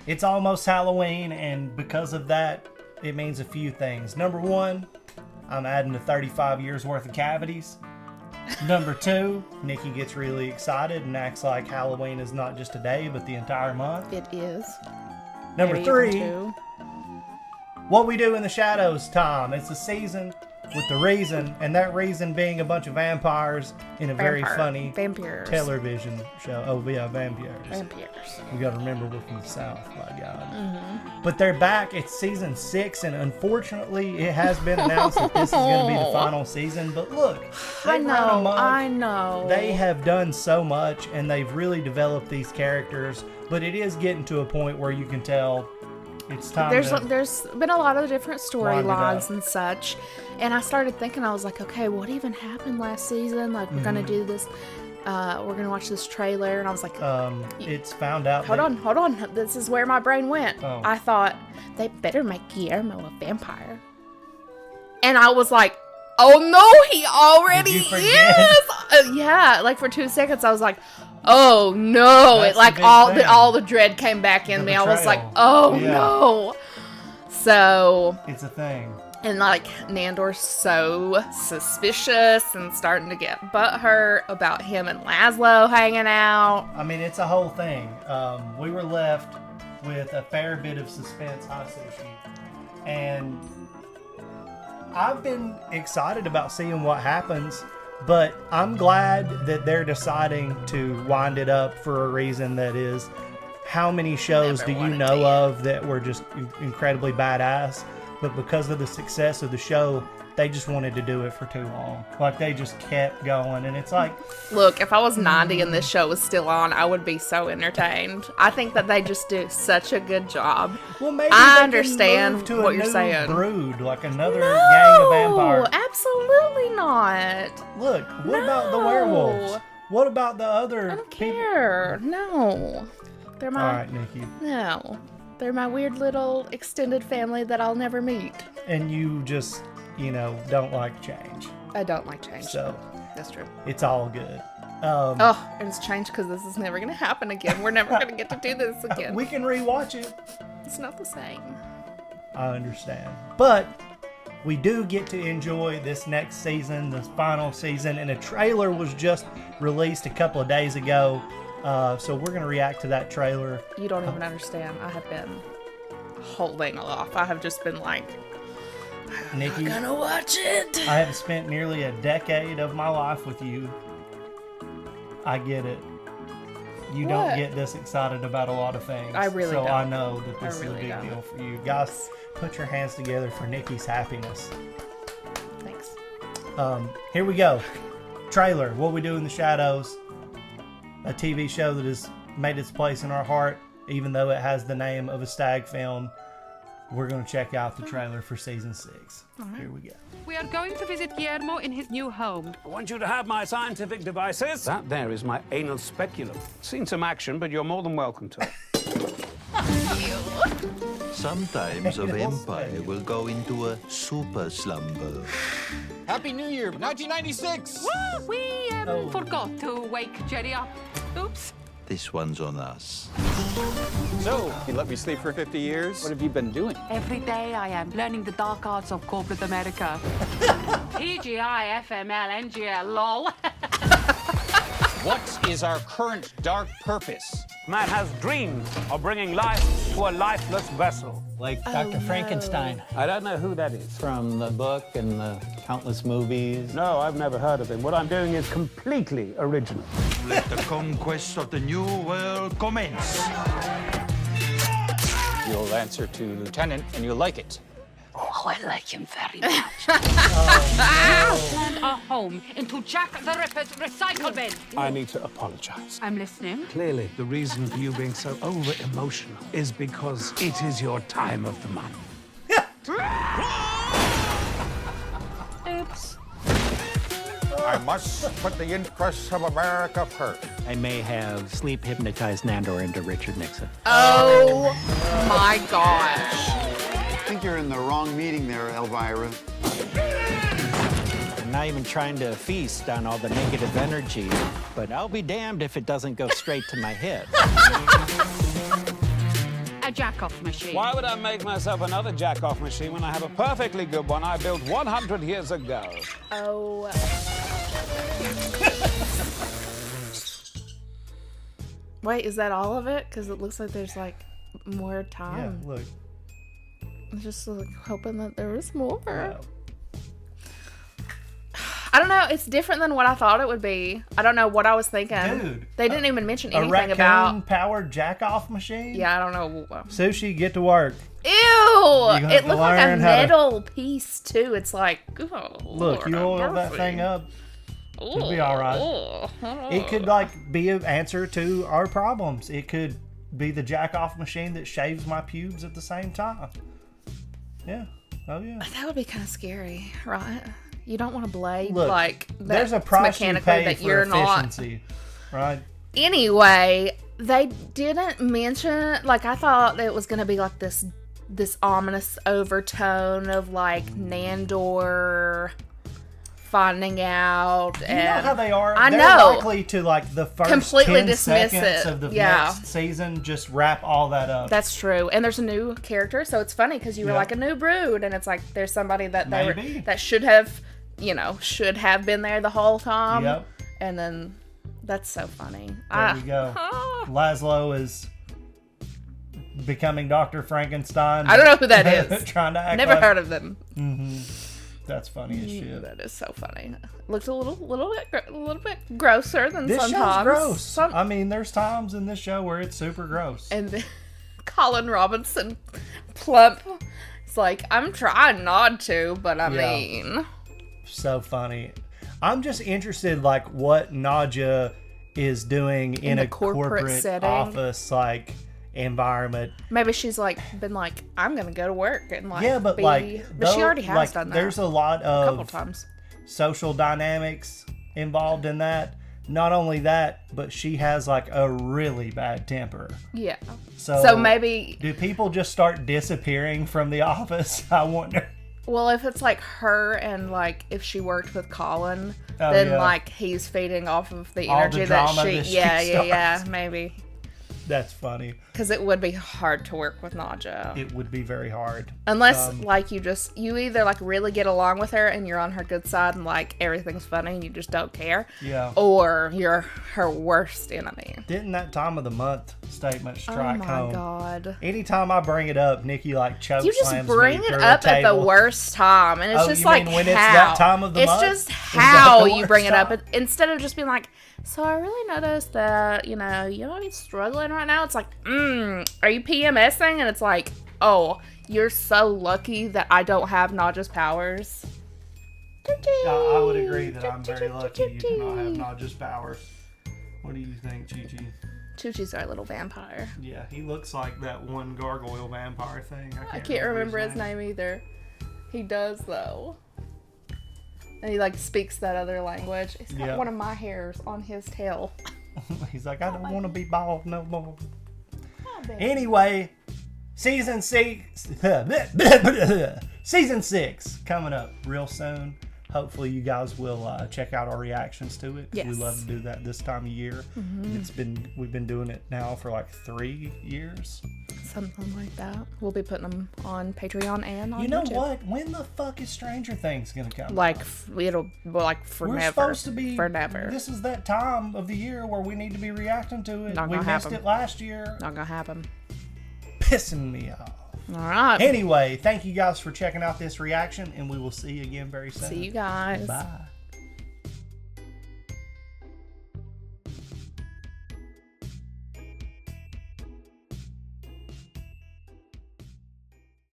It's almost Halloween, and because of that, it means a few things. Number one, I'm adding to 35 years worth of cavities. Number two, Nikki gets really excited and acts like Halloween is not just a day, but the entire month. It is. Number Maybe three, even 2. What We Do in the Shadows, Tom. It's a season with the reason, and that reason being a bunch of vampires in a very funny vampires television show. Oh, yeah, vampires. Vampires. We got to remember we're from the South, by God. But they're back. It's season 6, and unfortunately, it has been announced that this is going to be the final season. But look, I know. They have done so much, and they've really developed these characters. But it is getting to a point where you can tell it's time. There's been a lot of different wind it storylines up. and such, and I started thinking, I was like, okay, what even happened last season? Like, we're gonna do this. We're gonna watch this trailer, and I was like, it's found out. Hold on. This is where my brain went. Oh. I thought they better make Guillermo a vampire, and I was like, oh no, he already Did you forget? is. Yeah, like for 2 seconds, I was like, oh no! That's It like the big thing. all the dread came back in The me. I was like, betrayal. oh Yeah. no. So, It's a thing. and like Nandor's so suspicious and starting to get butthurt about him and Laszlo hanging out. I mean, it's a whole thing. We were left with a fair bit of suspense, Sushi, and I've been excited about seeing what happens, but I'm glad that they're deciding to wind it up for a reason that is, how many shows Never do you wanted know to. of that were just incredibly badass, but because of the success of the show, they just wanted to do it for too long. Like, they just kept going, and it's like, Look, if I was 90 and this show was still on, I would be so entertained. I think that they just do such a good job. well, maybe I they can understand move to what a you're new saying. brood, like another gang of vampires. No, absolutely not. Look, what about the No. werewolves? What about the other I don't people? care. No. They're All my right, Nikki. No. They're my weird little extended family that I'll never meet. And you just, don't like change. I don't like change. So That's true. it's all good. Oh, and it's changed because this is never going to happen again. We're never going to get to do this again. We can rewatch it. It's not the same. I understand. But we do get to enjoy this next season, this final season, and a trailer was just released a couple of days ago. So we're going to react to that trailer. You don't even understand. I have been holding off. I have just been like, Nikki, I'm gonna watch it. I have spent nearly a decade of my life with you. I get it. You don't What? get this excited about a lot of things. I really so don't. I know that I this is a really big don't. deal for you. Guys, put your hands together for Nikki's happiness. Thanks. Here we go. Trailer, What We Do in the Shadows. A TV show that has made its place in our heart, even though it has the name of a stag film. We're going to check out the trailer for season 6. Here we go. We are going to visit Guillermo in his new home. I want you to have my scientific devices. That there is my anal speculum. Seen some action, but you're more than welcome to it. Sometimes a vampire will go into a super slumber. Happy New Year, 1996! We forgot to wake Jerry up. Oops. This one's on us. So, you let me sleep for 50 years? What have you been doing? Every day I am learning the dark arts of corporate America. TGI, FML, NGL, lol. What is our current dark purpose? Man has dreamed of bringing life to a lifeless vessel. Like Dr. Frankenstein I don't know who that is. from the book and the countless movies. No, I've never heard of him. What I'm doing is completely original. Let the conquest of the new world commence. You'll answer to Lieutenant, and you'll like it. Oh, I like him very much. Turned our home into Jack the Ripper's recycle bin. I need to apologize. I'm listening. Clearly, the reason for you being so over-emotional is because it is your time of the month. Oops. I must put the interests of America first. I may have sleep hypnotized Nandor into Richard Nixon. Oh my gosh. I think you're in the wrong meeting there, Elvira. I'm not even trying to feast on all the negative energy, but I'll be damned if it doesn't go straight to my head. a jack-off machine. Why would I make myself another jack-off machine when I have a perfectly good one I built 100 years ago? Oh. Wait, is that all of it? Because it looks like there's like more time. Yeah, look. I was just like hoping that there was more. Yeah. I don't know. It's different than what I thought it would be. I don't know what I was thinking. Dude, they didn't even mention A anything about. raccoon-powered jack-off machine? Yeah, I don't know. Sushi, get to work. Ew! gonna have It to looked like a learn how to- metal piece too. It's like, oh, Look, Lord you have oil that mercy. thing up. It'll be all right. Oh. It could like be an answer to our problems. It could be the jack-off machine that shaves my pubes at the same time. Yeah. Oh yeah. That would be kind of scary, right? You don't want to blade Look, like that there's a price you mechanically pay that for you're not. efficiency, right? Anyway, they didn't mention, like, I thought it was going to be like this ominous overtone of like Nandor finding out. You know how they are. I They're know. likely to like the first Completely 10 dismiss seconds it. of the Yeah. next season just wrap all that up. That's true. And there's a new character, so it's funny because you were Yeah. like a new brood, and it's like there's somebody that they Maybe. that should have been there the whole time. Yep. And then that's so funny. There we go. Laszlo is becoming Dr. Frankenstein. I don't know who that is. Trying to act Never like- heard of them. That's funny as shit. That is so funny. Looks a little bit grosser than This sometimes. show's gross. I mean, there's times in this show where it's super gross. And then Colin Robinson, plump. It's like, I'm trying not to, but I Yeah. mean. So funny. I'm just interested, like, what Nadja is doing in the a corporate corporate setting. office, like, environment. Maybe she's like, been like, I'm going to go to work and like, Yeah, but be. like, But she though, already has like, done that. There's a lot a couple of times. social dynamics involved in that. Not only that, but she has like a really bad temper. Yeah. So maybe. do people just start disappearing from the office? I wonder. Well, if it's like her and like if she worked with Colin, Oh, then yeah. like he's feeding off of the All the energy that drama she. that she Yeah, starts. maybe. That's funny. Because it would be hard to work with Nadja. It would be very hard. Unless, like, you either, like, really get along with her and you're on her good side and, like, everything's funny and you just don't care. Yeah. Or you're her worst enemy. Didn't that time of the month statement strike Oh, my home? God. Anytime I bring it up, Nikki, like, choke You just slams bring me it through up a at the table. worst time. And it's Oh, just you like, mean when how? it's that time of the it's month? just Is that how the you bring it worst up. time? Instead of just being like, so I really noticed that, you might be struggling right now. It's like, are you PMSing? And it's like, oh, you're so lucky that I don't have Nadja's powers. I would agree that I'm very lucky you do not have Nadja's powers. What do you think, Chi-Chi? Choo-Choo's our little vampire. Yeah, he looks like that one gargoyle vampire thing. I can't remember his name either. He does, though. And he, like, speaks that other language. He's got Yeah. one of my hairs on his tail. He's like, I don't want to be bald no more. Oh, baby. Anyway, season 6 coming up real soon. Hopefully you guys will check out our reactions to it. 'Cause we Yes. love to do that this time of year. We've been doing it now for like 3 years. Something like that. We'll be putting them on Patreon and on You know YouTube. what? When the fuck is Stranger Things gonna come? Like, it'll, like, forever. We're supposed to be. Forever. This is that time of the year where we need to be reacting to it. Not We gonna missed happen. it last year. Not gonna happen. Pissing me off. All right. Anyway, thank you guys for checking out this reaction, and we will see you again very soon. See you guys. Bye.